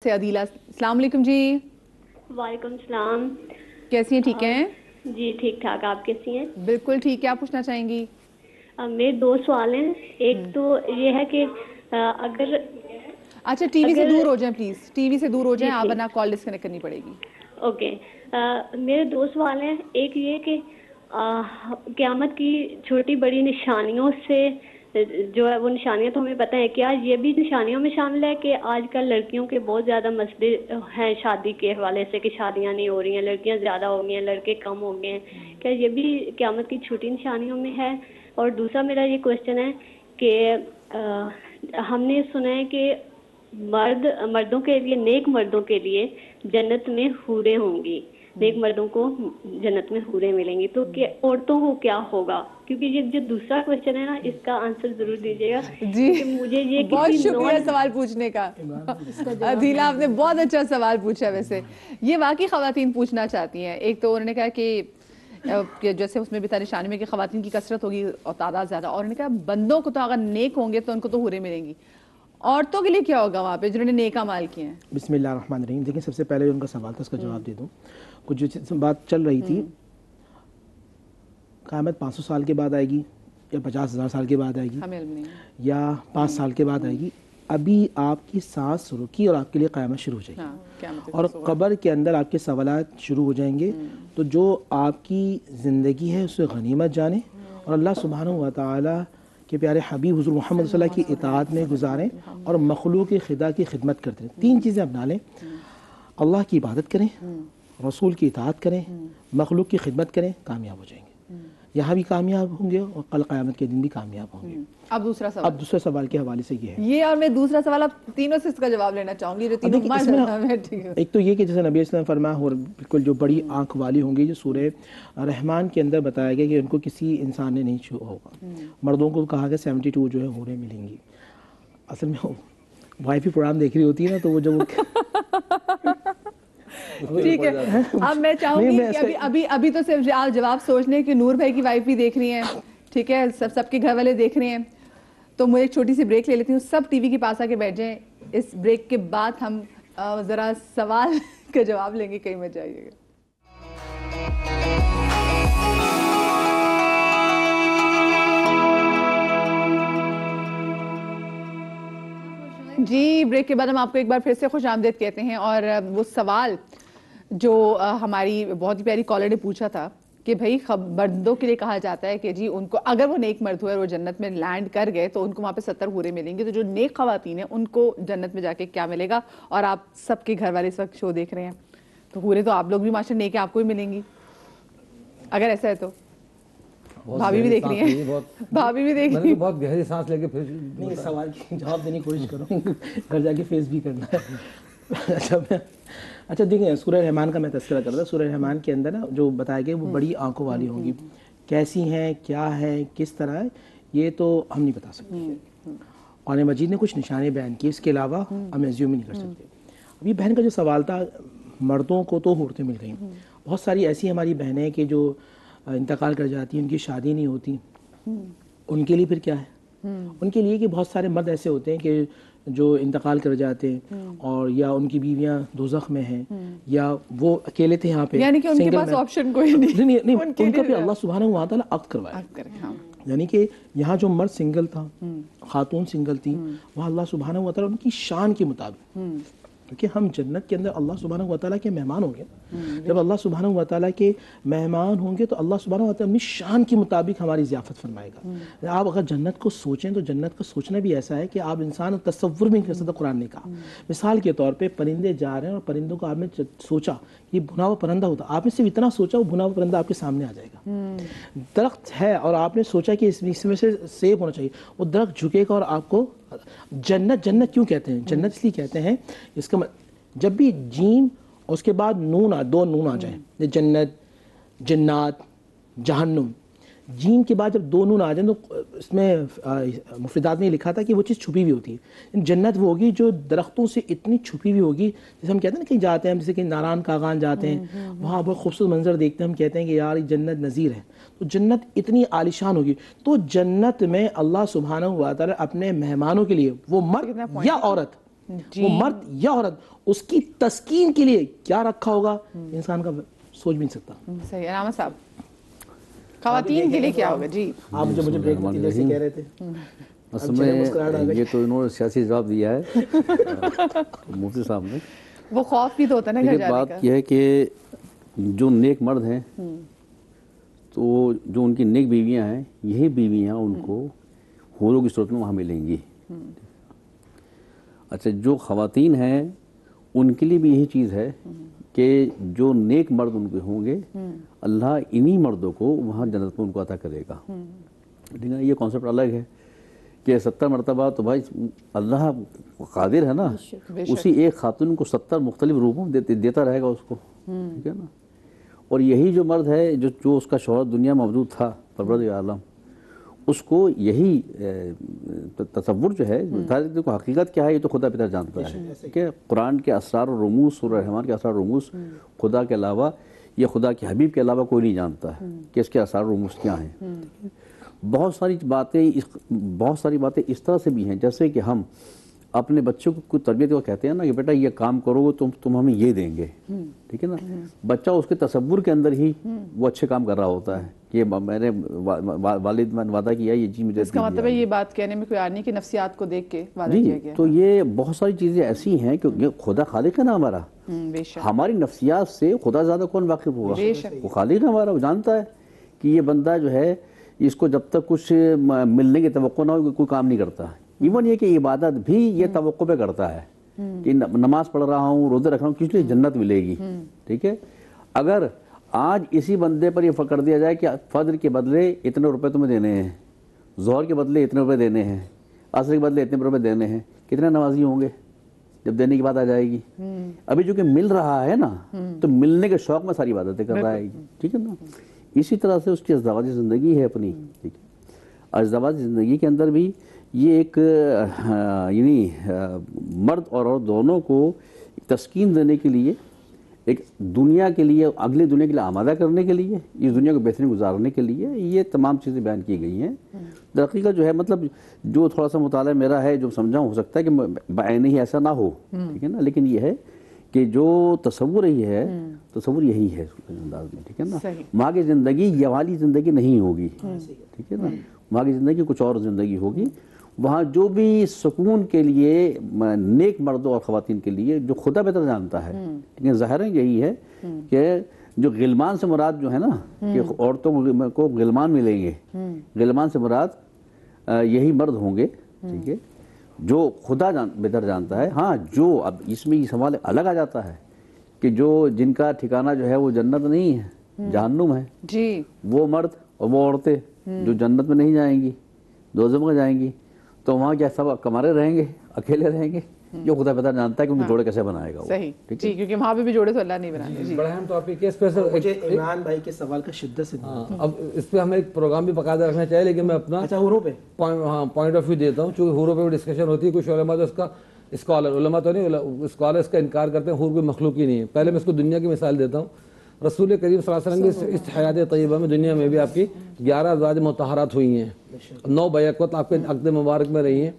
سے عدیلہ. السلام علیکم جی. وعلیکم السلام. کیسی ہیں؟ ٹھیک ہیں جی ٹھیک ٹھاک. آپ کیسی ہیں؟ بالکل ٹھیک. کیا پوچھنا چاہیں گی؟ میرے 2 سوال ہیں. ایک تو یہ ہے کہ اگر اچھا ٹی وی سے دور ہو جائیں پلیز, ٹی وی سے دور ہو جائیں آپ, ورنہ کال ڈسکنیکٹ کرنی پڑے گی. اوکے. میرے 2 سوال ہیں. ایک یہ کہ قیامت کی چھوٹی بڑی نشانیوں سے جو ہے وہ نشانیاں تو ہمیں پتہ ہے, کیا یہ بھی نشانیوں میں شامل ہے کہ آج کل لڑکیوں کے بہت زیادہ مسئلے ہیں شادی کے حوالے سے, کہ شادیاں نہیں ہو رہی ہیں, لڑکیاں زیادہ ہو گئی ہیں, لڑکے کم ہو گئے ہیں, کیا یہ بھی قیامت کی چھوٹی نشانیوں میں ہے؟ اور دوسرا میرا یہ کویشچن ہے کہ ہم نے سنا ہے کہ مردوں کے لیے, نیک مردوں کے لیے جنت میں حوریں ہوں گی, نیک مردوں کو جنت میں حوریں ملیں گی, تو کہ عورتوں کو کیا ہوگا؟ کیونکہ یہ جو دوسرا کویشچن ہے نا, اس کا آنسر ضرور دیجیے گا. جی مجھے یہ بہت کسی شکریہ سوال پوچھنے کا عدیلہ, آپ نے بہت اچھا سوال پوچھا. ویسے یہ واقعی خواتین پوچھنا چاہتی ہیں. ایک تو انہوں نے کہا کہ جیسے اس میں بھی نشانی میں کہ خواتین کی کثرت ہوگی اور تعداد زیادہ, اور انہوں نے کہا بندوں کو تو اگر نیک ہوں گے تو ان کو تو حوریں ملیں گی, عورتوں کے لیے کیا ہوگا وہاں پہ جنہوں نے نیک اعمال کیے ہیں؟ بسم اللہ الرحمن الرحیم. دیکھیں سب سے پہلے جو ان کا سوال تھا اس کا جواب دے دوں. کچھ جو بات چل رہی تھی, قیامت 500 سال کے بعد آئے گی یا 50,000 سال کے بعد آئے گی یا 5 سال کے بعد آئے گی, ابھی آپ کی سانس رکی اور آپ کے لیے قیامت شروع ہو جائے گی, اور قبر کے اندر آپ کے سوالات شروع ہو جائیں گے. تو جو آپ کی زندگی ہے اسے غنیمت جانیں, اور اللہ سبحانہ و تعالی کے پیارے حبیب حضور محمد صلی اللہ علیہ وسلم کی اطاعت میں گزاریں اور مخلوق خدا کی خدمت کرتے ہیں. 3 چیزیں اپنا لیں, اللہ کی عبادت کریں, رسول کی اطاعت کریں, مخلوق کی خدمت کریں, کامیاب ہو جائیں گے. یہاں بھی کامیاب ہوں گے اور کل قیامت کے دن بھی کامیاب ہوں گے. اب دوسرا سوال کے حوالے سے یہ ہے, یہ اور میں دوسرا سوال اب تینوں سے اس کا جواب لینا چاہوں گی جو تینوں ایک تو یہ کہ جیسے نبی اسلام فرمایا, اور بالکل جو بڑی آنکھ والی ہوں گی, جو سورہ رحمان کے اندر بتایا گیا کہ ان کو کسی انسان نے نہیں چھوا ہوگا. مردوں کو کہا کہ 72 جو ہے حوریں ملیں گی. اصل میں وائی فی پروگرام دیکھ رہی ہوتی ہے نا, تو وہ جو ٹھیک ہے. اب میں چاہوں گی کہ ابھی تو صرف آپ جواب سوچ لیں کہ نور بھائی کی وائف بھی دیکھ رہی ہیں, ٹھیک ہے, سب کے گھر والے دیکھ رہے ہیں. تو میں ایک چھوٹی سی بریک لے لیتی ہوں, سب ٹی وی کے پاس آ کے بیٹھ جائیں. اس بریک کے بعد ہم ذرا سوال کا جواب لیں گے, کہیں مت جائیے گا. جی بریک کے بعد ہم آپ کو ایک بار پھر سے خوش آمدید کہتے ہیں. اور وہ سوال جو ہماری بہت ہی پیاری کالر نے پوچھا تھا کہ بھائی مردوں کے لیے کہا جاتا ہے کہ جی ان کو اگر وہ نیک مرد ہوئے اور وہ جنت میں لینڈ کر گئے تو ان کو وہاں پہ 70 حوریں ملیں گی, تو جو نیک خواتین ہیں ان کو جنت میں جا کے کیا ملے گا؟ اور آپ سب کے گھر والے اس وقت شو دیکھ رہے ہیں, تو حوریں تو آپ لوگ بھی ماشاءاللہ نیک ہیں, آپ کو بھی ملیں گی اگر ایسا ہے تو. بھابھی بھی دیکھ رہی ہیں, بھابھی بھی دیکھ رہی ہیں. بہت گہری سانس لے کے پھر نہیں, سوال کی جواب دینے کی کوشش کروں, گھر جا کے فیس بھی کرنا ہے. اچھا دیکھیں, سورہ رحمان کا میں تذکرہ کر رہا تھا. سورہ رحمان کے اندر نا جو بتایا گیا وہ بڑی آنکھوں والی ہوں گی. کیسی ہیں, کیا ہے, کس طرح ہے, یہ تو ہم نہیں بتا سکتے. قرآن مجید نے کچھ نشانے بیان کیے, اس کے علاوہ ہم ایزیوم نہیں کر سکتے. ابھی بہن کا جو سوال تھا, مردوں کو تو عورتیں مل گئیں. بہت ساری ایسی ہماری بہنیں ہیں کہ جو انتقال کر جاتی ہیں, ان کی شادی نہیں ہوتی, ان کے لیے پھر کیا ہے؟ ان کے لیے کہ بہت سارے مرد ایسے ہوتے ہیں کہ جو انتقال کر جاتے ہیں, اور یا ان کی بیویاں دوزخ میں ہیں, یا وہ اکیلے تھے یہاں پہ, یعنی کہ ان کے پاس آپشن کوئی نہیں, ان کا بھی اللہ سبحانہ و تعالیٰ عقد کروایا. یعنی کہ یہاں جو مرد سنگل تھا, خاتون سنگل تھی, وہاں اللہ سبحانہ و تعالیٰ ان کی شان کے مطابق, کیونکہ ہم جنت کے اندر اللہ سبحانہ و تعالیٰ کے مہمان ہوں گے. جب اللہ سبحانہ و تعالیٰ کے مہمان ہوں گے تو اللہ سبحانہ و تعالیٰ اپنی شان کے مطابق ہماری ضیافت فرمائے گا. آپ اگر جنت کو سوچیں تو جنت کا سوچنا بھی ایسا ہے کہ آپ انسان تصور بھی نہیں کر سکتا. قرآن نے کہا مثال کے طور پہ پرندے جا رہے ہیں, اور پرندوں کو آپ نے سوچا یہ بھنا ہوا پرندہ ہوتا, آپ نے صرف اتنا سوچا وہ بھنا ہوا پرندہ آپ کے سامنے آ جائے گا. درخت ہے اور آپ نے سوچا کہ اس میں سے سیب ہونا چاہیے, وہ درخت جھکے گا اور آپ کو. جنت کیوں کہتے ہیں؟ جنت اس لیے کہتے ہیں, اس کا جب بھی جیم اور اس کے بعد دو نون آ جائیں, جنت, جنات, جہنم, جیم کے بعد جب 2 نون آ جائیں تو اس میں مفردات میں لکھا تھا کہ وہ چیز چھپی ہوئی ہوتی ہے. جنت وہ ہوگی جو درختوں سے اتنی چھپی ہوئی ہوگی, جیسے ہم کہتے ہیں نا کہیں جاتے ہیں, جیسے کہ ناران کاغان جاتے ہیں, وہاں بہت خوبصورت منظر دیکھتے ہیں, ہم کہتے ہیں کہ یار جنت نظیر ہے. تو جنت اتنی عالیشان ہوگی. تو جنت میں اللہ سبحانہ و تعالیٰ اپنے مہمانوں کے لیے, وہ مرد یا عورت, وہ مرد یا عورت اس کی تسکین کے لیے کیا رکھا ہوگا انسان کا سوچ بھی نہیں سکتا. صحیح. علامہ صاحب خواتین کے لیے کیا ہوگا؟ جی آپ جو مجھے بریک میں جیسے کہہ رہے تھے اصل میں یہ تو انہوں نے سیاسی جواب دیا ہے مفتی صاحب نے. وہ خوف بھی تو ہوتا ہے نا گھر جانے کا. بات یہ ہے کہ جو نیک مرد ہیں تو جو ان کی نیک بیویاں ہیں یہی بیویاں ان کو حوروں کی صورت میں وہاں ملیں گی. اچھا جو خواتین ہیں ان کے لیے بھی یہی چیز ہے کہ جو نیک مرد ان کے ہوں گے اللہ انہی مردوں کو وہاں جنت میں ان کو عطا کرے گا. ٹھیک ہے. یہ کانسیپٹ الگ ہے کہ 70 مرتبہ تو بھائی اللہ قادر ہے نا, اسی ایک خاتون کو 70 مختلف روپوں میں دیتا رہے گا اس کو. ٹھیک ہے نا. اور یہی جو مرد ہے جو اس کا شوہر دنیا میں موجود تھا پروردگار عالم, اس کو یہی تصور جو ہے دیکھو حقیقت کیا ہے یہ تو خدا بہتر جانتا ہے کہ قرآن کے اسرار و رموز سورہ رحمان کے اسرار و رموز خدا کے علاوہ یہ خدا کے حبیب کے علاوہ کوئی نہیں جانتا ہے کہ اس کے اسرار و رموز کیا ہیں. بہت ساری باتیں اس طرح سے بھی ہیں جیسے کہ ہم اپنے بچوں کو کوئی تربیت کو کہتے ہیں نا کہ بیٹا یہ کام کرو گے تم ہمیں یہ دیں گے. ٹھیک ہے نا. بچہ اس کے تصور کے اندر ہی وہ اچھے کام کر رہا ہوتا ہے کہ میں نے والد میں وعدہ کیا یہ جی مجھے. اس کا مطلب ہے یہ بات کہنے میں کوئی آدمی کی نفسیات کو دیکھ کے وعدہ کیا گیا. تو یہ بہت ساری چیزیں ایسی ہیں کہ خدا خالق ہے نا ہمارا, ہماری نفسیات سے خدا زیادہ کون واقف ہوگا؟ وہ خالق ہے ہمارا, وہ جانتا ہے کہ یہ بندہ جو ہے اس کو جب تک کچھ ملنے کی توقع نہ ہو کوئی کام نہیں کرتا. ایون یہ کہ عبادت بھی یہ توقع پہ کرتا ہے کہ نماز پڑھ رہا ہوں روزے رکھ رہا ہوں کس لیے جنت ملے گی. ٹھیک ہے. اگر آج اسی بندے پر یہ فکر دیا جائے کہ فجر کے بدلے اتنے روپے تمہیں دینے ہیں, ظہر کے بدلے اتنے روپے دینے ہیں, عصر کے بدلے اتنے روپے دینے ہیں, کتنے نمازی ہوں گے جب دینے کی بات آ جائے گی؟ ابھی جو کہ مل رہا ہے نا تو ملنے کے شوق میں ساری عبادتیں کر رہا ہے. ٹھیک ہے نا. اسی طرح سے اس کی ازدواجی زندگی ہے اپنی. ٹھیک ہے. ازدواجی زندگی کے اندر بھی یہ ایک یعنی مرد اور عورت دونوں کو تسکین دینے کے لیے, ایک دنیا کے لیے اگلی دنیا کے لیے آمادہ کرنے کے لیے, اس دنیا کو بہترین گزارنے کے لیے یہ تمام چیزیں بیان کی گئی ہیں. درحقیقت جو ہے مطلب جو تھوڑا سا مطالعہ میرا ہے جو سمجھاؤں ہو سکتا ہے کہ بعین ہی ایسا نہ ہو. ٹھیک ہے نا. لیکن یہ ہے کہ جو تصور ہی ہے تصور یہی ہے اس انداز میں. ٹھیک ہے نا. وہاں کی زندگی یہ والی زندگی نہیں ہوگی. ٹھیک ہے نا. وہاں کی زندگی کچھ اور زندگی ہوگی. وہاں جو بھی سکون کے لیے نیک مردوں اور خواتین کے لیے جو خدا بہتر جانتا ہے. لیکن ظاہر یہی ہے کہ جو غلمان سے مراد جو ہے نا کہ عورتوں کو غلمان ملیں گے, غلمان سے مراد یہی مرد ہوں گے. ٹھیک ہے. جو خدا بہتر جانتا ہے. ہاں جو اب اس میں یہ سوال الگ آ جاتا ہے کہ جن کا ٹھکانہ جو ہے وہ جنت نہیں ہے جہنم ہے, جی وہ مرد اور وہ عورتیں جو جنت میں نہیں جائیں گی دوزخ میں جائیں گی, تو وہاں کیا سب کمارے رہیں گے, اکیلے رہیں گے؟ جو خدا بہتر جانتا ہے کہ ان کے جوڑے کیسے بنائے گا. صحیح. جی کیونکہ وہاں پہ بھی جوڑے تو اللہ نہیں بناتے. جی بڑا اہم ٹاپک ہے اس پہ. مجھے عمران بھائی کے سوال کا شدت سے اب اس پہ ہمیں ایک پروگرام بھی باقاعدہ رکھنا چاہیے, لیکن میں اپنا حوروں پہ پوائنٹ آف ویو دیتا ہوں. چونکہ حوروں پہ بھی ڈسکشن ہوتی ہے. کچھ علماء تو اس کا اسکالر علماء تو نہیں اسکالر اس کا انکار کرتے ہیں حور کوئی مخلوق ہی نہیں ہے. پہلے میں اس کو دنیا کی مثال دیتا ہوں. رسول کریم صلی اللہ علیہ وسلم کی اس حیات طیبہ میں دنیا میں بھی آپ کی 11 ازواج مطہرات ہوئی ہیں, 9 بیک وقت آپ کے عقد مبارک میں رہی ہیں.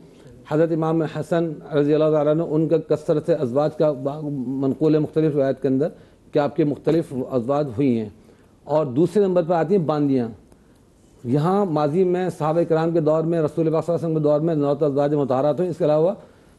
حضرت امام حسن رضی اللہ تعالیٰ عنہ ان کا کثرت سے ازواج کا منقول ہے مختلف روایت کے اندر کہ آپ کے مختلف ازواج ہوئی ہیں. اور دوسرے نمبر پر آتی ہیں باندیاں. یہاں ماضی میں صحابہ کرام کے دور میں رسول اللہ صلی اللہ علیہ وسلم کے دور میں 9 ازواج مطہرات ہوئی. اس کے علاوہ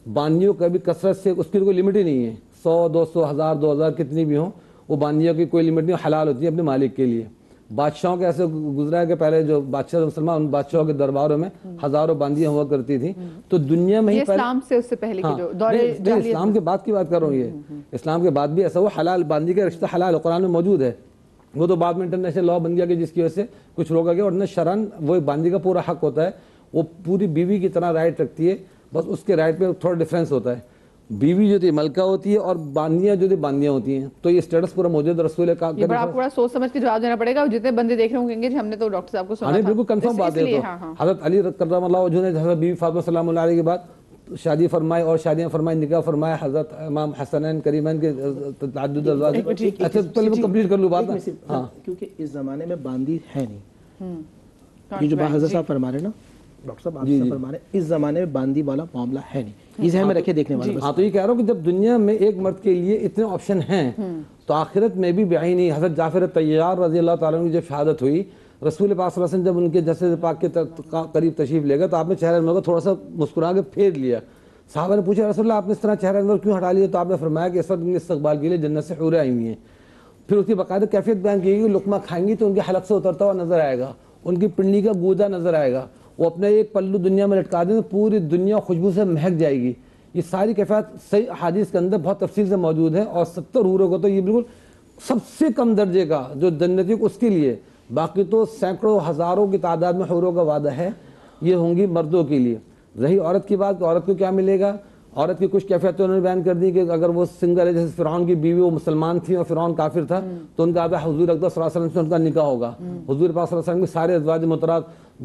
باندیوں کا بھی کثرت سے اس کی کوئی لمٹ ہی نہیں ہے. 100 200 1000 2000 کتنی بھی ہوں وہ باندیوں کی کوئی لمٹ نہیں, حلال ہوتی ہے اپنے مالک کے لیے. بادشاہوں کے ایسے گزرا ہے کہ پہلے جو بادشاہ مسلمان ان بادشاہوں کے درباروں میں ہزاروں باندیاں ہوا کرتی تھیں. تو دنیا میں ہی اسلام سے اس سے پہلے کی جو دور اسلام کے بعد کی بات کر رہا ہوں. یہ اسلام کے بعد بھی ایسا ہوا, حلال باندی کا رشتہ حلال قرآن میں موجود ہے. وہ تو بعد میں انٹرنیشنل لا بن گیا کہ جس کی وجہ سے کچھ روکا گیا. اور شرعاً وہ باندی کا پورا حق ہوتا ہے, وہ پوری بیوی کی طرح رائٹ رکھتی ہے, بس اس کے رائٹ میں تھوڑا ڈفرینس ہوتا ہے. بیوی جو تھی ملکہ ہوتی ہے اور باندیاں جو تھی باندیاں ہوتی ہیں. تو یہ اسٹیٹس پورا موجود رسول کا. یہ بڑا پورا سوچ سمجھ کے جواب دینا پڑے گا. جتنے بندے دیکھ رہے ہوں گے ہم نے تو ڈاکٹر صاحب کو سنا تھا. بالکل کنفرم بات ہے. تو حضرت علی کرم اللہ وجہ نے حضرت بیوی فاطمہ سلام اللہ علیہ کے بعد شادی فرمائی اور شادیاں فرمائی, نکاح فرمایا. حضرت امام حسنین کریمین کے تعدد ازواج. اچھا پہلے میں کمپلیٹ کر لوں بات. ہاں کیونکہ اس زمانے میں باندی ہے نہیں. یہ جو حضرت صاحب فرما رہے نا ڈاکٹر صاحب آپ سے فرمانے اس زمانے میں باندی والا معاملہ ہے نہیں، یہ ذہن میں رکھے دیکھنے والا. ہاں تو یہ کہہ رہا ہوں کہ جب دنیا میں ایک مرد کے لیے اتنے آپشن ہیں تو آخرت میں بھی بعینی حضرت جعفر طیار رضی اللہ تعالیٰ عنہ کی جب شہادت ہوئی، رسول پاک صلی اللہ علیہ وسلم جب ان کے جسد پاک کے قریب تشریف لے گئے تو آپ نے چہرہ انور کو تھوڑا سا مسکرا کے پھیر لیا. صحابہ نے پوچھا رسول اللہ آپ نے اس طرح چہرہ انور کیوں ہٹا لیا؟ تو آپ نے فرمایا کہ اس وقت ان کے استقبال کے لیے جنت سے حوریں آئی ہوئی ہیں. پھر اس کی باقاعدہ کیفیت بیان کی گئی، لقمہ کھائیں گی تو ان کے حلق سے اترتا ہوا نظر آئے گا، ان کی پنڈلی کا گودا نظر آئے گا، وہ اپنے ایک پلو دنیا میں لٹکا دیں تو پوری دنیا خوشبو سے مہک جائے گی. یہ ساری کیفیات صحیح احادیث کے اندر بہت تفصیل سے موجود ہیں. اور 70 حوروں کو تو یہ بالکل سب سے کم درجے کا جو جنتی اس کے لیے، باقی تو سینکڑوں ہزاروں کی تعداد میں حوروں کا وعدہ ہے، یہ ہوں گی مردوں کے لیے. رہی عورت کی بات کہ عورت کو کیا ملے گا، عورت کی کچھ کیفیتیں انہوں نے بیان کر دی کہ اگر وہ سنگل ہے، جیسے فرعون کی بیوی وہ مسلمان تھی اور فرعون کافر تھا تو ان کا آبا حضور اقدس صلی اللہ علیہ وسلم سے ان کا نکاح ہوگا. حضور پاک صلی اللہ علیہ وسلم کے سارے ازواج مطہرات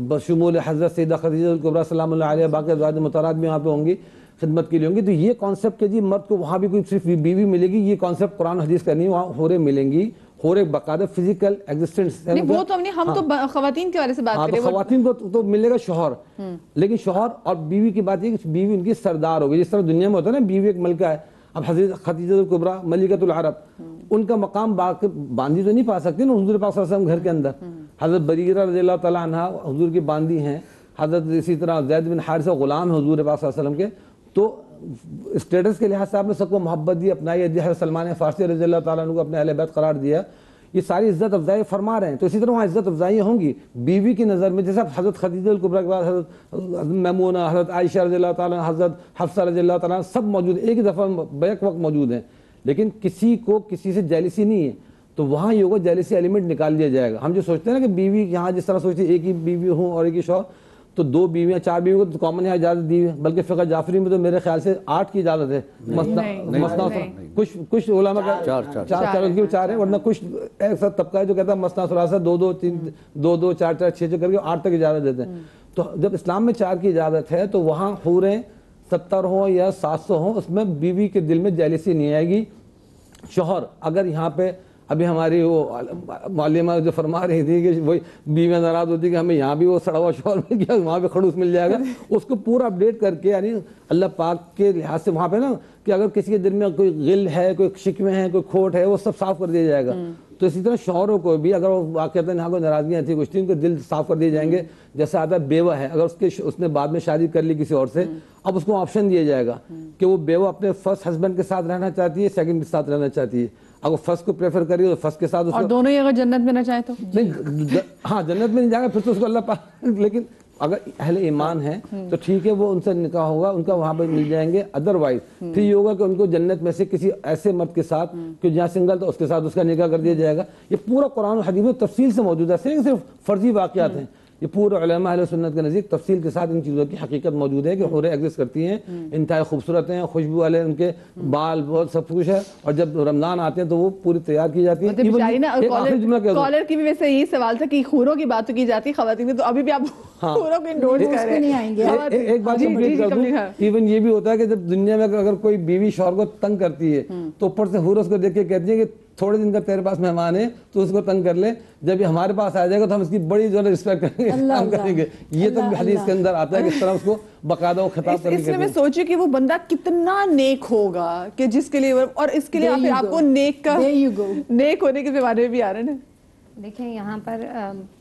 بشمول حضرت سیدہ خدیجہ الکبریٰ سلام اللہ علیہ، باقی ازواج مطہرات بھی وہاں پہ ہوں گی، خدمت کے لیے ہوں گی. تو یہ کانسیپٹ کہ جی مرد کو وہاں بھی کوئی صرف بیوی ملے گی، یہ کانسیپٹ قرآن حدیث کا نہیں. وہاں حوریں ملیں گی، حوریں باقاعدہ فزیکل ایگزسٹنس. وہ تو ہم تو خواتین کے بارے سے بات کریں، خواتین کو تو ملے گا شوہر، لیکن شوہر اور بیوی کی بات یہ کہ بیوی ان کی سردار ہوگی. جس طرح دنیا میں ہوتا ہے نا بیوی ایک ملکہ ہے، اب حضرت خدیجہ الکبریٰ ملکۃ العرب، ان کا مقام باندھی تو نہیں پا سکتی نا حضور پاک صلی اللہ علیہ وسلم گھر کے اندر. حضرت بریرہ رضی اللہ تعالیٰ عنہ حضور کی باندھی ہیں، حضرت اسی طرح زید بن حارثہ غلام ہیں حضور پاک صلی اللہ علیہ وسلم کے. تو اسٹیٹس کے لحاظ سے آپ نے سب کو محبت دی، اپنائی دی. حضرت سلمان فارسی رضی اللہ تعالیٰ عنہ کو اپنے اہل بیت قرار دیا. یہ ساری عزت افزائی فرما رہے ہیں. تو اسی طرح وہاں عزت افزائی ہوں گی بیوی کی نظر میں، جیسے حضرت خدیجہ الکبریٰ کے بعد حضرت میمونہ، حضرت عائشہ رضی اللہ تعالیٰ عنہ، حضرت حفصہ رضی اللہ تعالیٰ عنہ، سب موجود ایک ہی دفعہ بیک وقت موجود ہیں. لیکن کسی کو کسی سے جیلسی نہیں ہے، تو وہاں یہ ہوگا جیلسی ایلیمنٹ نکال دیا جائے گا. ہم جو سوچتے ہیں نا کہ بیوی یہاں جس طرح سوچتے ہیں ایک ہی بیوی ہوں اور ایک ہی شوہر، تو 2 بیویاں 4 بیویوں کو تو کامن یہاں اجازت دی ہے، بلکہ فقہ جعفری میں تو میرے خیال سے 8 کی اجازت ہے. کچھ علماء کا 4 ہے، ورنہ کچھ ایسا طبقہ ہے جو کہتا ہے مثنیٰ ثلاثہ 2 2 4 4 6 کر کے 8 تک اجازت دیتے ہیں. تو جب اسلام میں 4 کی اجازت ہے تو وہاں حوریں 70 ہوں یا 700 ہوں، اس میں بیوی کے دل میں جیلسی نہیں آئے گی. شوہر اگر یہاں پہ ابھی ہماری وہ معلمہ جو فرما رہی تھی کہ وہی بیویاں ناراض ہوتی کہ ہمیں یہاں بھی وہ سڑا ہوا شوہر مل گیا، وہاں پہ خڑوس مل جائے گا، اس کو پورا اپڈیٹ کر کے، یعنی اللہ پاک کے لحاظ سے وہاں پہ نا کہ اگر کسی کے دل میں کوئی غل ہے، کوئی شکوے ہیں، کوئی کھوٹ ہے، وہ سب صاف کر دیا جائے گا. تو اسی طرح شوہروں کو بھی اگر وہ واقعتاً یہاں کوئی ناراضگیاں تھیں کچھ تھیں، ان کے دل صاف کر دیے جائیں گے. جیسا آتا ہے بیوہ ہے، اگر اس نے بعد میں شادی کر لی کسی اور سے، اب اس کو آپشن دیا جائے گا کہ وہ بیوہ اپنے فرسٹ ہسبینڈ کے ساتھ رہنا چاہتی ہے، سیکنڈ کے ساتھ رہنا چاہتی ہے. اگر فرسٹ کو پریفر کری تو فرسٹ کے ساتھ، اور دونوں ہی اگر جنت میں نہ چاہیں تو نہیں، ہاں جنت میں نہیں جائے گا پھر تو اس کو اللہ پاک. لیکن اگر اہل ایمان ہیں تو ٹھیک ہے، وہ ان سے نکاح ہوگا، ان کا وہاں پہ مل جائیں گے. ادروائز پھر یہ ہوگا کہ ان کو جنت میں سے کسی ایسے مرد کے ساتھ کہ جہاں سنگل تو اس کے ساتھ اس کا نکاح کر دیا جائے گا. یہ پورا قرآن و حدیث میں تفصیل سے موجود ہے، صرف فرضی واقعات ہیں. یہ پورے علماء اہل سنت کے نزدیک تفصیل کے ساتھ ان چیزوں کی حقیقت موجود ہے کہ حوریں ایگزسٹ کرتی ہیں، انتہائی خوبصورت ہیں، خوشبو والے ان کے بال بہت سب کچھ ہے، اور جب رمضان آتے ہیں تو وہ پوری تیار کی جاتی ہے. کالر کی بھی ویسے یہی سوال تھا کہ حوروں کی بات تو کی جاتی ہے خواتین، تو ابھی بھی آپ حوروں کو انڈورس کر رہے ہیں. ایک بات ایون یہ بھی ہوتا ہے کہ جب دنیا میں اگر کوئی بیوی شوہر کو تنگ کرتی ہے تو اوپر سے حور اس کو دیکھ کے کہتی ہے کہ تھوڑے دن کا تیرے پاس مہمان ہے تو اس کو تنگ کر لے، جب یہ ہمارے پاس آ جائے گا تو ہم اس کی بڑی جو ہے رسپیکٹ کریں گے. یہ تو حدیث کے اندر آتا ہے کہ اس طرح اس کو باقاعدہ وہ خطاب کرنے اس میں سوچے کہ وہ بندہ کتنا نیک ہوگا کہ جس کے لیے، اور اس کے لیے آپ کو نیک ہونے کے بارے میں بھی آ رہے ہیں نا. دیکھیں یہاں پر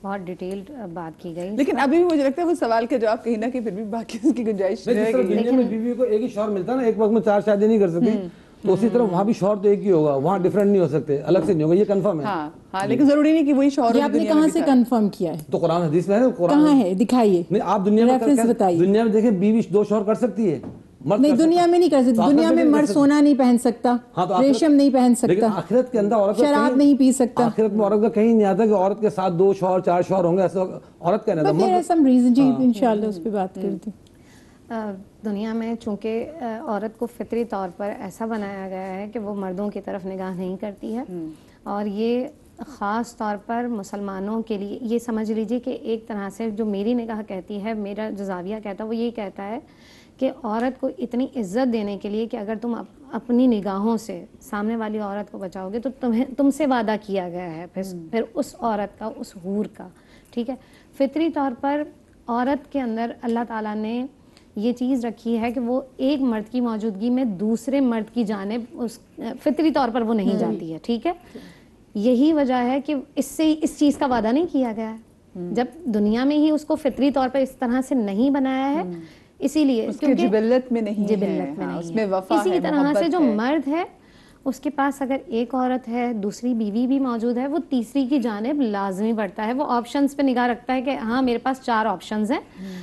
بہت ڈیٹیلڈ بات کی گئی، لیکن ابھی بھی مجھے لگتا ہے وہ سوال کے جواب کہیں نہ کہ پھر بھی باقی اس کی گنجائش ہے. دنیا میں بیوی کو ایک ہی شوہر ملتا ہے نا، ایک وقت میں 4 شادی نہیں کر سکتی، تو اسی طرح وہاں بھی شوہر تو ایک ہی ہوگا، وہاں ڈیفرنٹ نہیں ہو سکتے، الگ سے نہیں ہوگا، یہ کنفرم ہے. ہاں لیکن ضروری نہیں کہ وہی شوہر. آپ نے کہاں سے کنفرم کیا ہے؟ تو قرآن حدیث میں ہے. کہاں ہے دکھائیے. نہیں آپ دنیا میں دیکھیں بیوی 2 شوہر کر سکتی ہے. نہیں دنیا میں نہیں کر سکتی. دنیا میں مرد سونا نہیں پہن سکتا، ریشم نہیں پہن سکتا، آخرت کے اندر عورت شراب نہیں پی سکتا. آخرت میں عورت کا کہیں نہیں آتا کہ عورت کے ساتھ 2 شوہر 4 شوہر ہوں گے، ایسا عورت کا نہیں آتا. جی انشاءاللہ اس پہ بات کرتے. دنیا میں چونکہ عورت کو فطری طور پر ایسا بنایا گیا ہے کہ وہ مردوں کی طرف نگاہ نہیں کرتی ہے، اور یہ خاص طور پر مسلمانوں کے لیے یہ سمجھ لیجیے کہ ایک طرح سے جو میری نگاہ کہتی ہے، میرا جو زاویہ کہتا ہے وہ یہی کہتا ہے کہ عورت کو اتنی عزت دینے کے لیے کہ اگر تم اپنی نگاہوں سے سامنے والی عورت کو بچاؤ گے تو تم سے وعدہ کیا گیا ہے پھر اس عورت کا، اس حور کا. ٹھیک ہے، فطری طور پر عورت کے اندر اللہ تعالیٰ نے یہ چیز رکھی ہے کہ وہ ایک مرد کی موجودگی میں دوسرے مرد کی جانب اس فطری طور پر وہ نہیں جاتی ہے. ٹھیک ہے, یہی وجہ ہے کہ اس سے اس چیز کا وعدہ نہیں کیا گیا ہے, جب دنیا میں ہی اس کو فطری طور پر اس طرح سے نہیں بنایا ہے, اسی لیے جبلت میں نہیں ہے, اس میں وفا ہے, اسی طرح سے جو مرد ہے اس کے پاس اگر ایک عورت ہے, دوسری بیوی بھی موجود ہے, وہ تیسری کی جانب لازمی بڑھتا ہے. وہ آپشنز پہ نگاہ رکھتا ہے کہ ہاں میرے پاس 4 آپشنز ہیں,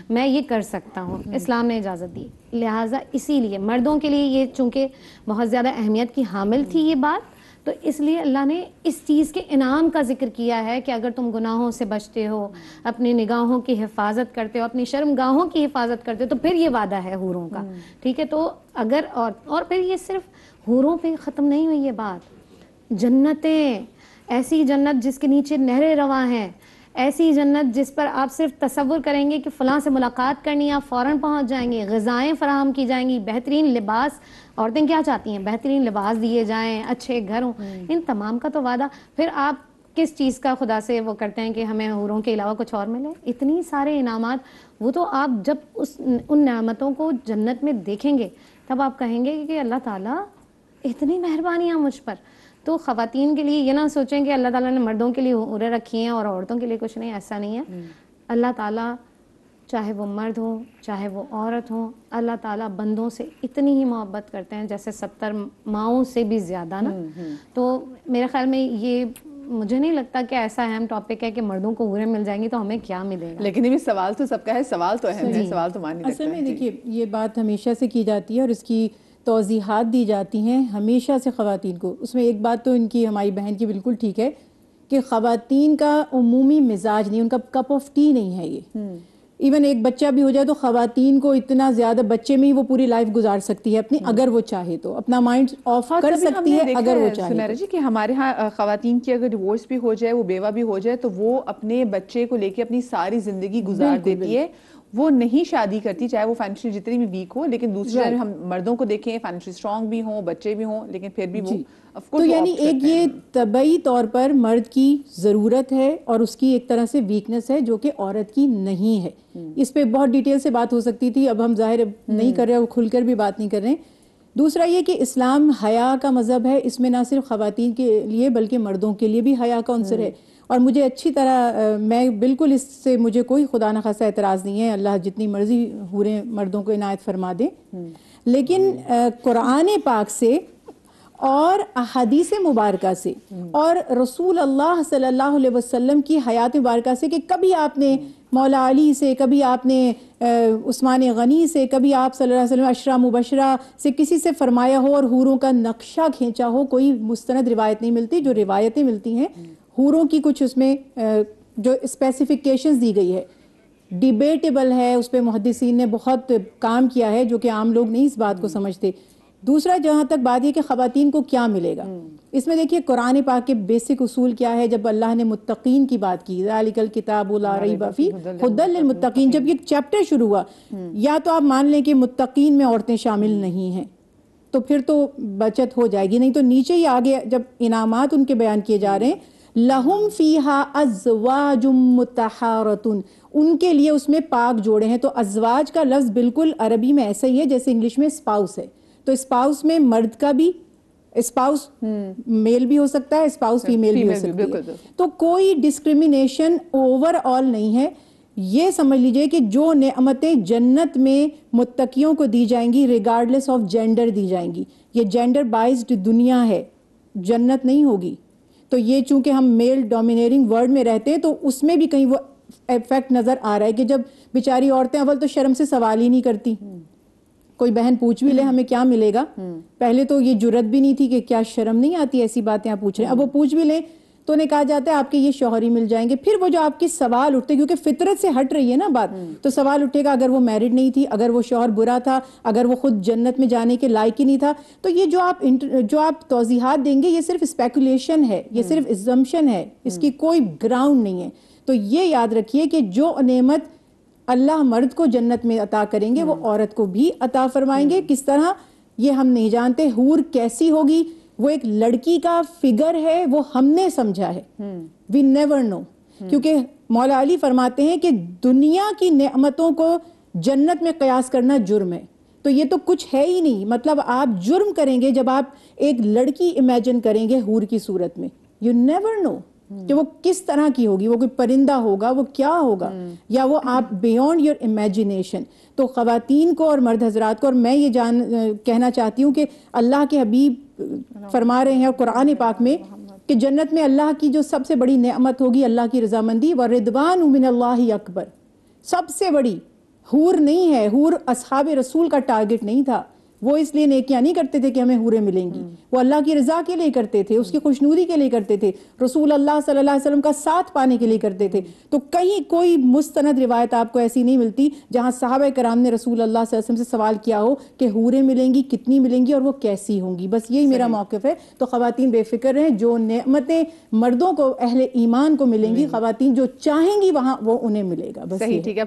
میں یہ کر سکتا ہوں, اسلام نے اجازت دی. لہٰذا اسی لیے مردوں کے لیے یہ چونکہ بہت زیادہ اہمیت کی حامل تھی یہ بات, تو اس لیے اللہ نے اس چیز کے انعام کا ذکر کیا ہے کہ اگر تم گناہوں سے بچتے ہو, اپنی نگاہوں کی حفاظت کرتے ہو, اپنی شرمگاہوں کی حفاظت کرتے ہو, تو پھر یہ وعدہ ہے حوروں کا. ٹھیک ہے, تو اگر اور پھر یہ صرف حوروں پہ ختم نہیں ہوئی یہ بات, جنتیں, ایسی جنت جس کے نیچے نہریں رواں ہیں, ایسی جنت جس پر آپ صرف تصور کریں گے کہ فلاں سے ملاقات کرنی ہے, آپ فوراً پہنچ جائیں گے, غذائیں فراہم کی جائیں گی, بہترین لباس, عورتیں کیا چاہتی ہیں, بہترین لباس دیے جائیں, اچھے گھر ہوں, ان تمام کا تو وعدہ. پھر آپ کس چیز کا خدا سے وہ کرتے ہیں کہ ہمیں حوروں کے علاوہ کچھ اور ملے؟ اتنی سارے انعامات, وہ تو آپ جب ان نعمتوں کو جنت میں دیکھیں گے تب آپ کہیں گے کہ اللہ تعالیٰ اتنی مہربانیاں مجھ پر. تو خواتین کے لیے یہ نہ سوچیں کہ اللہ تعالیٰ نے مردوں کے لیے حوریں رکھی ہیں اور عورتوں کے لیے کچھ نہیں, ایسا نہیں ہے. اللہ تعالیٰ چاہے وہ مرد ہوں چاہے وہ عورت ہوں, اللہ تعالیٰ بندوں سے اتنی ہی محبت کرتے ہیں جیسے 70 ماؤں سے بھی زیادہ نا. تو میرے خیال میں یہ مجھے نہیں لگتا کہ ایسا اہم ٹاپک ہے کہ مردوں کو حوریں مل جائیں گی تو ہمیں کیا ملے گا. لیکن یہ سوال تو سب کا ہے, سوال تو اہم ہے, سوال تو مانی اصل میں دیکھیے یہ بات ہمیشہ سے کی جاتی ہے اور اس کی توضیحات دی جاتی ہیں ہمیشہ سے خواتین کو. اس میں ایک بات تو ان کی, ہماری بہن کی بالکل ٹھیک ہے کہ خواتین کا عمومی مزاج نہیں, ان کا کپ آف ٹی نہیں ہے یہ. ایون ایک بچہ بھی ہو جائے تو خواتین کو اتنا زیادہ, بچے میں ہی وہ پوری لائف گزار سکتی ہے اپنی, اگر وہ چاہے تو اپنا مائنڈ آف کر سکتی ہے اگر وہ چاہے. سمیرا جی کہ ہمارے ہاں خواتین کی اگر ڈیورس بھی ہو جائے, وہ بیوہ بھی ہو جائے, تو وہ اپنے بچے کو لے کے اپنی ساری زندگی گزار دیتی ہے, وہ نہیں شادی کرتی, چاہے وہ فائنینشلی جتنی بھی ویک ہو. لیکن دوسری جانب ہم مردوں کو دیکھیں, فائنینشلی اسٹرانگ بھی ہوں, بچے بھی ہوں, لیکن پھر بھی وہ تو یعنی ایک یہ طبعی طور پر مرد کی ضرورت ہے اور اس کی ایک طرح سے ویکنس ہے جو کہ عورت کی نہیں ہے. اس پہ بہت ڈیٹیل سے بات ہو سکتی تھی, اب ہم ظاہر نہیں کر رہے, وہ کھل کر بھی بات نہیں کر رہے. دوسرا یہ کہ اسلام حیا کا مذہب ہے, اس میں نہ صرف خواتین کے لیے بلکہ مردوں کے لیے بھی حیا کا عنصر ہے. اور مجھے اچھی طرح, میں بالکل اس سے مجھے کوئی خدا نخواستہ اعتراض نہیں ہے, اللہ جتنی مرضی حوریں مردوں کو عنایت فرما دے. لیکن قرآن پاک سے اور احادیث مبارکہ سے اور رسول اللہ صلی اللہ علیہ وسلم کی حیات مبارکہ سے, کہ کبھی آپ نے مولا علی سے, کبھی آپ نے عثمان غنی سے, کبھی آپ صلی اللہ علیہ وسلم عشرہ مبشرہ سے کسی سے فرمایا ہو اور حوروں کا نقشہ کھینچا ہو, کوئی مستند روایت نہیں ملتی. جو روایتیں ملتی ہیں حوروں کی کچھ اس میں جو اسپیسیفیکیشنز دی گئی ہے, ڈیبیٹیبل ہے, اس پہ محدثین نے بہت کام کیا ہے جو کہ عام لوگ نہیں اس بات کو سمجھتے. دوسرا جہاں تک بات یہ کہ خواتین کو کیا ملے گا, اس میں دیکھیے قرآن پاک کے بیسک اصول کیا ہے. جب اللہ نے متقین کی بات کی, ذالک الکتاب لا ریب فیہ ھدی للمتقین, جب یہ چیپٹر شروع ہوا, یا تو آپ مان لیں کہ متقین میں عورتیں شامل نہیں ہیں تو پھر تو بچت ہو جائے گی, نہیں تو نیچے ہی آگے جب انعامات ان کے بیان کیے جا رہے ہیں, لہم فیہا ازواج مطہرۃ, ان کے لیے اس میں پاک جوڑے ہیں. تو ازواج کا لفظ بالکل عربی میں ایسا ہی ہے جیسے انگلش میں اسپاؤس ہے. تو اسپاؤس میں مرد کا بھی, اسپاؤس میل بھی ہو سکتا ہے, اسپاؤس فیمیل بھی ہو سکتی ہے. تو کوئی ڈسکریمنیشن اوور آل نہیں ہے. یہ سمجھ لیجئے کہ جو نعمتیں جنت میں متقیوں کو دی جائیں گی ریگارڈلیس آف جینڈر دی جائیں گی. یہ جینڈر بائزڈ دنیا ہے, جنت نہیں ہوگی. تو یہ چونکہ ہم میل ڈومینیرنگ ورلڈ میں رہتے ہیں تو اس میں بھی کہیں وہ ایفیکٹ نظر آ رہا ہے کہ جب بیچاری عورتیں اول تو شرم سے سوال ہی نہیں کرتی, کوئی بہن پوچھ بھی لے ہمیں کیا ملے گا, پہلے تو یہ جرت بھی نہیں تھی کہ کیا شرم نہیں آتی ایسی باتیں آپ پوچھ رہے ہیں. اب وہ پوچھ بھی لیں تو انہیں کہا جاتا ہے آپ کے یہ شوہر ہی مل جائیں گے. پھر وہ جو آپ کے سوال اٹھتے, کیونکہ فطرت سے ہٹ رہی ہے نا بات, تو سوال اٹھے گا اگر وہ میرڈ نہیں تھی, اگر وہ شوہر برا تھا, اگر وہ خود جنت میں جانے کے لائق ہی نہیں تھا, تو یہ جو آپ توضیحات دیں گے یہ صرف اسپیکولیشن ہے, یہ صرف اسزمپشن ہے, اس کی کوئی گراؤنڈ نہیں ہے. تو یہ یاد رکھیے کہ جو نعمت اللہ مرد کو جنت میں عطا کریں گے وہ عورت کو بھی عطا فرمائیں گے. کس طرح یہ ہم نہیں جانتے. حور کیسی ہوگی, وہ ایک لڑکی کا فگر ہے, وہ ہم نے سمجھا ہے, وی نیور نو, کیونکہ مولا علی فرماتے ہیں کہ دنیا کی نعمتوں کو جنت میں قیاس کرنا جرم ہے. تو یہ تو کچھ ہے ہی نہیں. مطلب آپ جرم کریں گے جب آپ ایک لڑکی امیجن کریں گے حور کی صورت میں. یو نیور نو کہ وہ کس طرح کی ہوگی, وہ کوئی پرندہ ہوگا, وہ کیا ہوگا, یا وہ آپ بیونڈ یور امیجنیشن. تو خواتین کو اور مرد حضرات کو, اور میں یہ کہنا چاہتی ہوں کہ اللہ کے حبیب فرما رہے ہیں اور قرآن پاک میں کہ جنت میں اللہ کی جو سب سے بڑی نعمت ہوگی اللہ کی رضامندی, وَرِضْوَانُ مِنَ اللَّهِ اکبر. سب سے بڑی حور نہیں ہے. حور اصحاب رسول کا ٹارگٹ نہیں تھا. وہ اس لیے نیکیاں نہیں کرتے تھے کہ ہمیں حوریں ملیں گی, وہ اللہ کی رضا کے لیے کرتے تھے, اس کی خوشنودی کے لیے کرتے تھے, رسول اللہ صلی اللہ علیہ وسلم کا ساتھ پانے کے لیے کرتے تھے. تو کہیں کوئی مستند روایت آپ کو ایسی نہیں ملتی جہاں صحابہ کرام نے رسول اللہ صلی اللہ علیہ وسلم سے سوال کیا ہو کہ حوریں ملیں گی, کتنی ملیں گی اور وہ کیسی ہوں گی. بس یہی میرا موقف ہے. تو خواتین بے فکر رہیں, جو نعمتیں مردوں کو اہل ایمان کو ملیں گی, خواتین جو چاہیں گی وہاں وہ انہیں ملے گا. بس صحیح, ٹھیک ہے.